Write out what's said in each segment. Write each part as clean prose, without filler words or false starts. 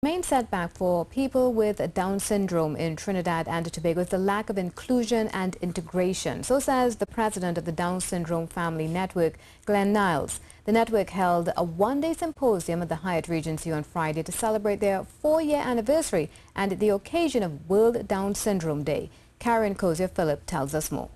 The main setback for people with Down syndrome in Trinidad and Tobago is the lack of inclusion and integration. So says the president of the Down Syndrome Family Network, Glen Niles. The network held a one-day symposium at the Hyatt Regency on Friday to celebrate their 4-year anniversary and the occasion of World Down Syndrome Day. Karen Phillip tells us more.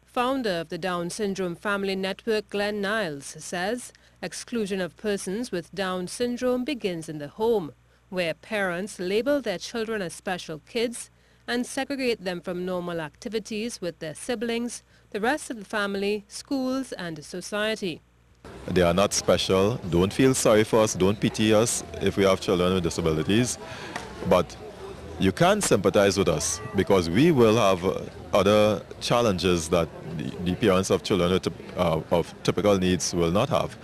Founder of the Down Syndrome Family Network, Glen Niles, says exclusion of persons with Down syndrome begins in the home, where parents label their children as special kids and segregate them from normal activities with their siblings, the rest of the family, schools and society. They are not special. Don't feel sorry for us. Don't pity us if we have children with disabilities. But you can sympathize with us because we will have other challenges that the parents of children of typical needs will not have.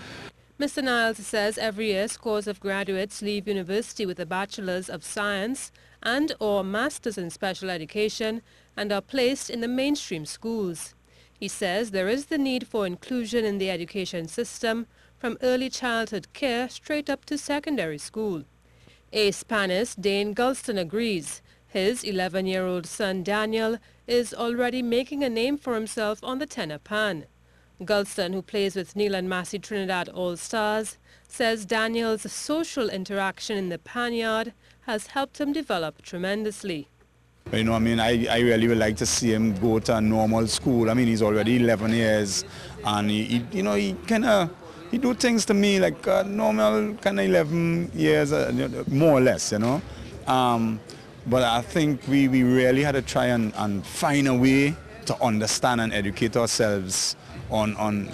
Mr. Niles says every year scores of graduates leave university with a Bachelor's of Science and or Master's in Special Education and are placed in the mainstream schools. He says there is the need for inclusion in the education system from early childhood care straight up to secondary school. Ace panelist Dane Gulston agrees. His 11-year-old son Daniel is already making a name for himself on the tenor pan. Gulston, who plays with Neil and Massey Trinidad All-Stars, says Daniel's social interaction in the pan yard has helped him develop tremendously. You know, I mean, I really would like to see him go to a normal school. I mean, he's already 11 years and he do things to me like normal kind of 11 years, more or less, you know. But I think we really had to try and find a way to understand and educate ourselves on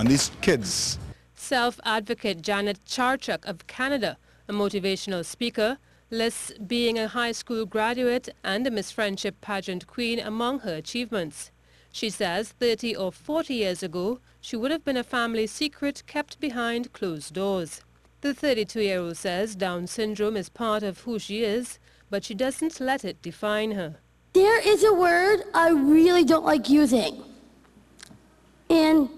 these kids. Self-advocate Janet Charchuk of Canada, a motivational speaker, lists being a high school graduate and a Miss Friendship pageant queen among her achievements. She says 30 or 40 years ago, she would have been a family secret kept behind closed doors. The 32-year-old says Down syndrome is part of who she is, but she doesn't let it define her. There is a word I really don't like using, and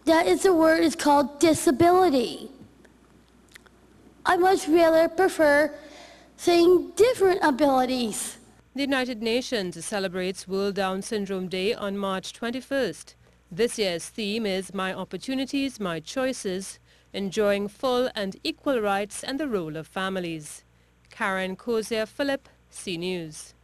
that is the word is called disability. I much rather prefer saying different abilities. The United Nations celebrates World Down Syndrome Day on March 21st. This year's theme is My Opportunities, My Choices, enjoying full and equal rights and the role of families. Karen Phillip, C News.